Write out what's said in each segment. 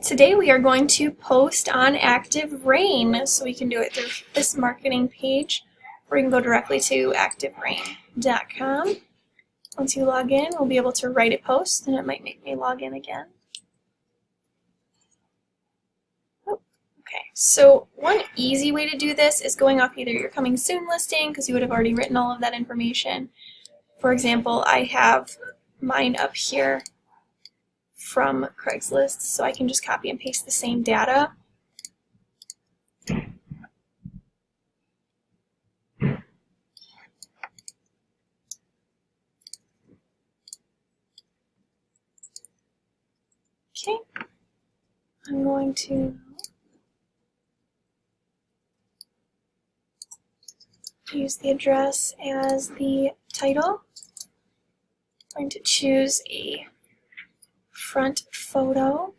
Today we are going to post on Active Rain, so we can do it through this marketing page, or you can go directly to activerain.com. Once you log in, we'll be able to write a post, and it might make me log in again. Okay, so one easy way to do this is going off either your coming soon listing, because you would have already written all of that information. For example, I have mine up here from Craigslist, so I can just copy and paste the same data. Okay, I'm going to use the address as the title. I'm going to choose a front photo.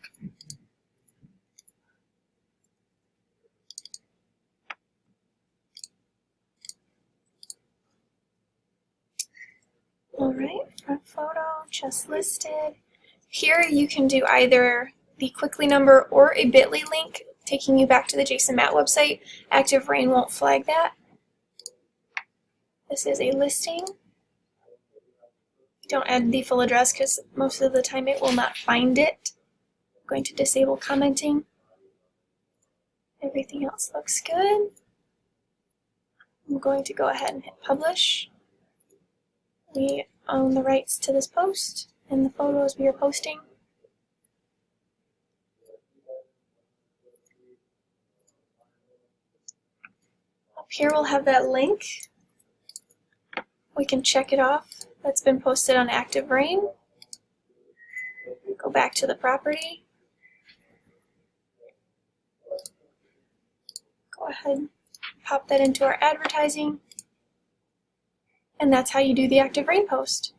Alright, front photo, just listed. Here you can do either the Quickly number or a bit.ly link taking you back to the Jason Matt website. Active Rain won't flag that. This is a listing. Don't add the full address because most of the time it will not find it. I'm going to disable commenting. Everything else looks good. I'm going to go ahead and hit publish. We own the rights to this post and the photos we are posting. Up here we'll have that link. We can check it off. That's been posted on Active Rain. Go back to the property. Go ahead and pop that into our advertising. And that's how you do the Active Rain post.